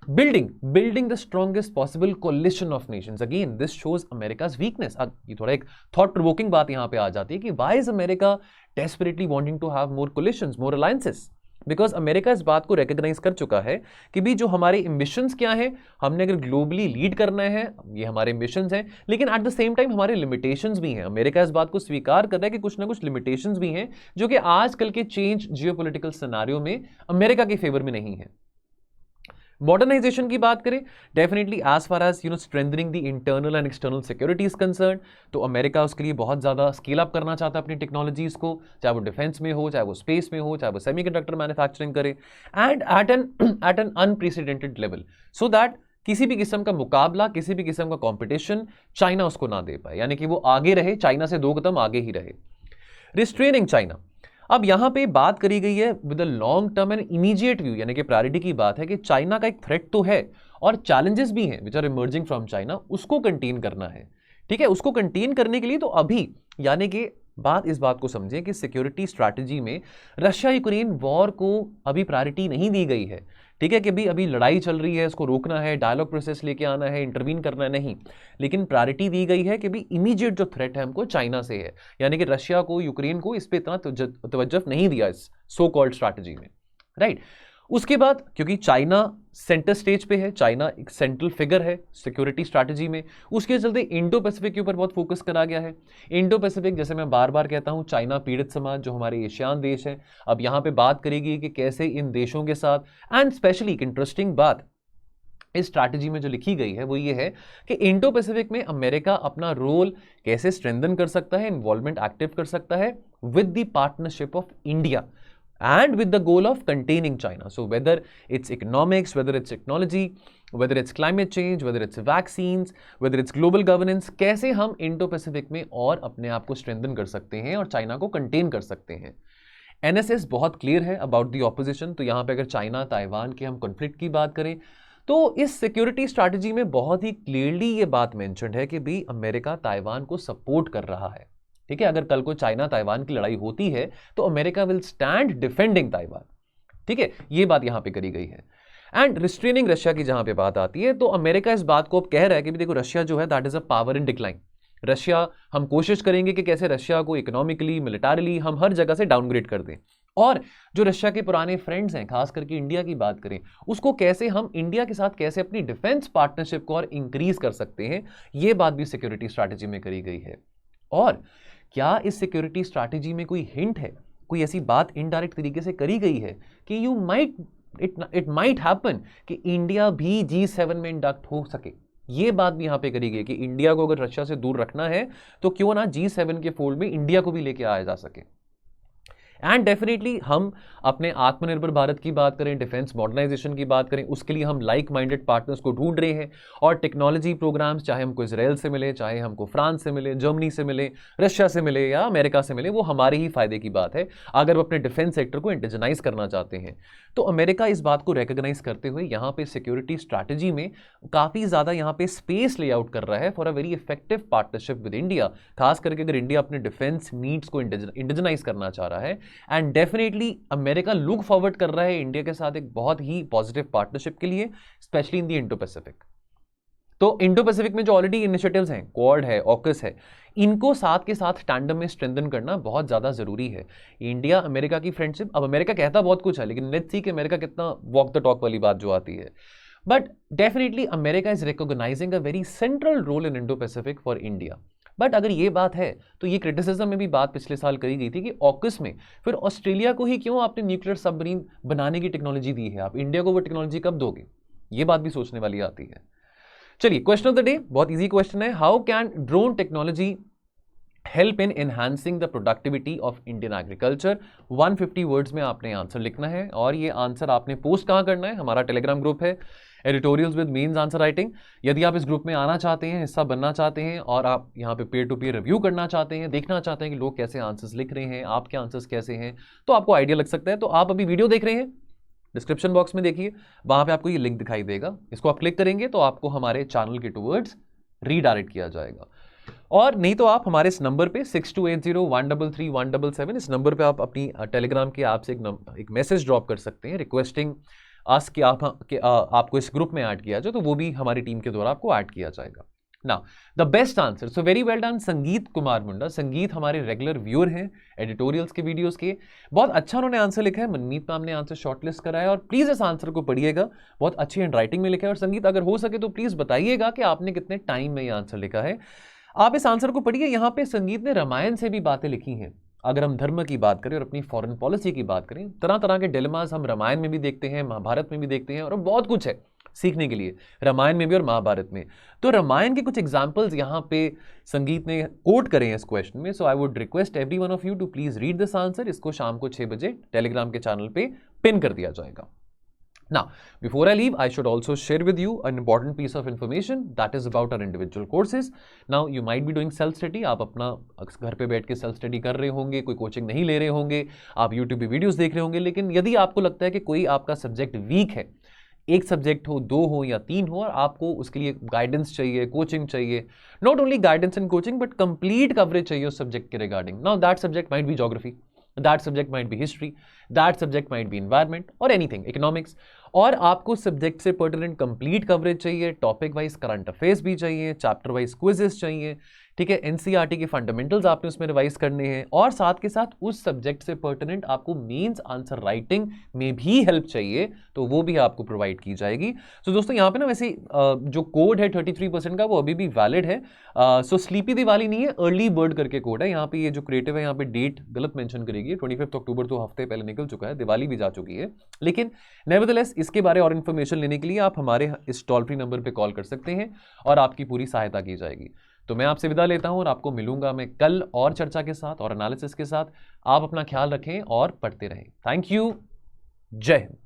Building the strongest possible coalition of nations, again this shows America's weakness. ये थोड़ा एक थॉट प्रोवोकिंग बात यहां पे आ जाती है कि why is America desperately wanting to have more coalitions, more alliances? Because America इस बात को रिकॉग्नाइज कर चुका है कि भी जो हमारे एम्बिशंस क्या है, हमने अगर ग्लोबली लीड करना है, ये हमारे एम्बिशंस हैं, लेकिन एट द सेम टाइम हमारे लिमिटेशंस भी हैं। अमेरिका इस बात को स्वीकार कर रहा है कि कुछ ना कुछ लिमिटेशंस भी हैं जो कि आजकल के चेंज जियोपॉलिटिकल सिनेरियो में अमेरिका के फेवर में नहीं है। मॉडर्नाइजेशन की बात करें, definitely as far as strengthening the internal and external security is concern, तो अमेरिका उसके लिए बहुत ज्यादा स्केल अप करना चाहता है अपनी टेक्नोलॉजीज को, चाहे वो डिफेंस में हो, चाहे वो स्पेस में हो, चाहे वो सेमीकंडक्टर मैन्युफैक्चरिंग करे, and at an unprecedented level, so that किसी भी किस्म का मुकाबला, किसी भी किस्म का कॉम्पिटिशन चाइना उसको ना दे पाए, यानी कि वो आगे रहे, चाइना से 2 कदम आगे ही रहे। रिस्ट्रेनिंग चाइना, अब यहां पे बात करी गई है with a long term and immediate view, यानी कि प्रायोरिटी की बात है कि चाइना का एक थ्रेट तो है और चैलेंजेस भी हैं which are emerging from China, उसको कंटेन करना है। ठीक है, उसको कंटेन करने के लिए तो अभी, यानी कि इस बात को समझें कि सिक्योरिटी स्ट्रैटेजी में रशिया यूक्रेन वॉर को अभी प्रायोरिटी नहीं दी गई है। ठीक है, कि अभी लड़ाई चल रही है, इसको रोकना है, डायलॉग प्रोसेस लेके आना है, इंटरवीन करना है, नहीं, लेकिन प्रायोरिटी दी गई है कि इमीडिएट जो थ्रेट है हमको चाइना से है, यानी कि रशिया को, यूक्रेन को इस पे इतना तवज्जो नहीं दिया इस सो कॉल्ड स्ट्रैटेजी में, राइट। उसके बाद क्योंकि चाइना सेंटर स्टेज पे है, चाइना एक सेंट्रल फिगर है सिक्योरिटी स्ट्रैटेजी में, उसके चलते इंडो पैसिफिक के ऊपर बहुत फोकस करा गया है। इंडो पैसिफिक, जैसे मैं बार बार कहता हूं, चाइना पीड़ित समाज जो हमारे एशियान देश है, अब यहां पे बात करेगी कि कैसे इन देशों के साथ, एंड स्पेशली एक इंटरेस्टिंग बात इस स्ट्रैटेजी में जो लिखी गई है वो ये है कि इंडो पैसिफिक में अमेरिका अपना रोल कैसे स्ट्रेंथन कर सकता है, इन्वॉल्वमेंट एक्टिव कर सकता है with the partnership of India and with the goal of containing China. So whether it's economics, whether it's technology, whether it's climate change, whether it's vaccines, whether it's global governance, कैसे हम Indo Pacific में और अपने आप को strengthen कर सकते हैं और चाइना को कंटेन कर सकते हैं। एनएसएस बहुत क्लियर है अबाउट द ऑपोजिशन, तो यहां पे अगर चाइना ताइवान के हम कॉन्फ्लिक्ट की बात करें तो इस सिक्योरिटी स्ट्रैटेजी में बहुत ही क्लियरली ये बात मेंशन्ड है कि भी अमेरिका ताइवान को सपोर्ट कर रहा है। ठीक है, अगर कल को चाइना ताइवान की लड़ाई होती है तो America will stand defending Taiwan. ठीक है, ये बात यहां पे करी गई है। एंड रिस्ट्रेनिंग रशिया की जहां पे बात आती है तो अमेरिका इस बात को अब कह रहा है कि देखो रशिया जो है that is a power in decline. Russia, हम कोशिश करेंगे कि कैसे रशिया को इकोनॉमिकली, मिलिटरीली हम हर जगह से डाउनग्रेड कर दें, और जो रशिया के पुराने फ्रेंड्स हैं, खास करके इंडिया की बात करें, उसको कैसे हम इंडिया के साथ कैसे अपनी डिफेंस पार्टनरशिप को और इंक्रीज कर सकते हैं, ये बात भी सिक्योरिटी स्ट्रैटेजी में करी गई है। और क्या इस सिक्योरिटी स्ट्रैटेजी में कोई हिंट है, कोई ऐसी बात इनडायरेक्ट तरीके से करी गई है कि इट माइट हैपन कि इंडिया भी G7 में इंडक्ट हो सके? ये बात भी यहां पे करी गई कि इंडिया को अगर रशिया से दूर रखना है तो क्यों ना G7 के फोल्ड में इंडिया को भी लेके आया जा सके। एंड डेफिनेटली हम अपने आत्मनिर्भर भारत की बात करें, डिफेंस मॉडर्नाइजेशन की बात करें, उसके लिए हम लाइक माइंडेड पार्टनर्स को ढूंढ रहे हैं। और टेक्नोलॉजी प्रोग्राम्स, चाहे हमको इसराइल से मिले, चाहे हमको फ्रांस से मिले, जर्मनी से मिले, रशिया से मिले या अमेरिका से मिले, वो हमारे ही फायदे की बात है अगर वो अपने डिफेंस सेक्टर को इंडिजनाइज करना चाहते हैं। तो अमेरिका इस बात को रिकॉग्नाइज करते हुए यहाँ पे सिक्योरिटी स्ट्रैटेजी में काफ़ी ज़्यादा यहाँ पे स्पेस ले आउट कर रहा है for a very effective partnership with India. खास करके अगर इंडिया अपने डिफेंस नीड्स को इंडिजनाइज करना चाह रहा है। And definitely America look forward कर रहा है इंडिया के साथ एक बहुत ही पॉजिटिव पार्टनरशिप के लिए, specially in the Indo Pacific. तो इंडो पैसिफिक में जो ऑलरेडी इनिशिएटिव्स हैं, क्वाड है, ऑकस है, इनको साथ के साथ टैंडम में स्ट्रेंथन करना बहुत ज़्यादा ज़रूरी है। इंडिया अमेरिका की फ्रेंडशिप, अब अमेरिका कहता बहुत कुछ है, लेकिन लेट्स सी कि अमेरिका कितना वॉक द टॉक वाली बात जो आती है। But definitely America is recognising a very central role in Indo Pacific for India. But अगर ये बात है तो ये क्रिटिसिज्म में भी बात पिछले साल करी गई थी कि ऑकस में फिर ऑस्ट्रेलिया को ही क्यों आपने न्यूक्लियर सबमरीन बनाने की टेक्नोलॉजी दी है, आप इंडिया को वो टेक्नोलॉजी कब दोगे? ये बात भी सोचने वाली आती है। चलिए, क्वेश्चन ऑफ द डे बहुत इजी क्वेश्चन है। How can drone technology help in enhancing the productivity of Indian agriculture? 150 words में आपने आंसर लिखना है और ये आंसर आपने पोस्ट कहाँ करना है? हमारा टेलीग्राम ग्रुप है editorials with means answer writing. यदि आप इस ग्रुप में आना चाहते हैं, हिस्सा बनना चाहते हैं और आप यहाँ पे पेयर टू पेयर रिव्यू करना चाहते हैं, देखना चाहते हैं कि लोग कैसे आंसर्स लिख रहे हैं, आपके आंसर्स कैसे हैं, तो आपको आइडिया लग सकता है। तो आप अभी वीडियो देख रहे हैं, डिस्क्रिप्शन बॉक्स में देखिए, वहाँ पे आपको ये लिंक दिखाई देगा, इसको आप क्लिक करेंगे तो आपको हमारे चैनल के टूवर्ड्स रीडायरेक्ट किया जाएगा। और नहीं तो आप हमारे इस नंबर पे 6280133177 इस नंबर पे आप अपनी टेलीग्राम के ऐप से एक मैसेज ड्रॉप कर सकते हैं रिक्वेस्टिंग अस कि आपको इस ग्रुप में ऐड किया जाए, तो वो भी हमारी टीम के द्वारा आपको ऐड किया जाएगा। ना the best answer, so very well done संगीत कुमार मुंडा। संगीत हमारे रेगुलर व्यूअर हैं एडिटोरियल्स के वीडियोस के, बहुत अच्छा उन्होंने आंसर लिखा है। मनमीत मैम ने आंसर शॉर्टलिस्ट करा है और प्लीज इस आंसर को पढ़िएगा, बहुत अच्छी हैंड राइटिंग में लिखा है। और संगीत अगर हो सके तो प्लीज बताइएगा कि आपने कितने टाइम में ये आंसर लिखा है। आप इस आंसर को पढ़िए। यहाँ पे संगीत ने रामायण से भी बातें लिखी हैं। अगर हम धर्म की बात करें और अपनी फॉरेन पॉलिसी की बात करें, तरह तरह के डिलेमास हम रामायण में भी देखते हैं, महाभारत में भी देखते हैं, और बहुत कुछ है सीखने के लिए रामायण में भी और महाभारत में। तो रामायण के कुछ एग्जाम्पल्स यहाँ पे संगीत ने कोट करे हैं इस क्वेश्चन में। So I would request every one of you to please read this answer. इसको शाम को 6 बजे टेलीग्राम के चैनल पे पिन कर दिया जाएगा। Now, before I leave, I should also share with you an important piece of information that is about our individual courses. Now, you might be doing self-study. आप अपना घर पे बैठ के सेल्फ स्टडी कर रहे होंगे, कोई कोचिंग नहीं ले रहे होंगे, आप यूट्यूब पे वीडियोस देख रहे होंगे, लेकिन यदि आपको लगता है कि कोई आपका सब्जेक्ट वीक है, एक सब्जेक्ट हो, 2 हो या 3 हो, और आपको उसके लिए गाइडेंस चाहिए, कोचिंग चाहिए, not only guidance and coaching but complete coverage चाहिए उस सब्जेक्ट के regarding. Now that subject might be geography, that subject might be history, that subject might be environment or anything, economics, और आपको subject से pertinent complete coverage चाहिए, topic wise current affairs भी चाहिए, chapter wise quizzes चाहिए, ठीक है, NCERT के फंडामेंटल्स आपने उसमें रिवाइज करने हैं, और साथ के साथ उस सब्जेक्ट से पर्टिनेंट आपको मेंस आंसर राइटिंग में भी हेल्प चाहिए, तो वो भी आपको प्रोवाइड की जाएगी। सो दोस्तों यहाँ पे ना वैसे जो कोड है 33% का वो अभी भी वैलिड है। सो स्लीपी दिवाली नहीं है, अर्ली बर्ड करके कोड है। यहाँ पे ये जो क्रिएटिव है यहाँ पे डेट गलत मेंशन करेगी, 25 अक्टूबर तो हफ्ते पहले निकल चुका है, दिवाली भी जा चुकी है, लेकिन नेवरदलेस इसके बारे और इन्फॉर्मेशन लेने के लिए आप हमारे इस टोल फ्री नंबर पे कॉल कर सकते हैं और आपकी पूरी सहायता की जाएगी। तो मैं आपसे विदा लेता हूं और आपको मिलूंगा मैं कल और चर्चा के साथ और एनालिसिस के साथ। आप अपना ख्याल रखें और पढ़ते रहें। Thank you. जय हिंद।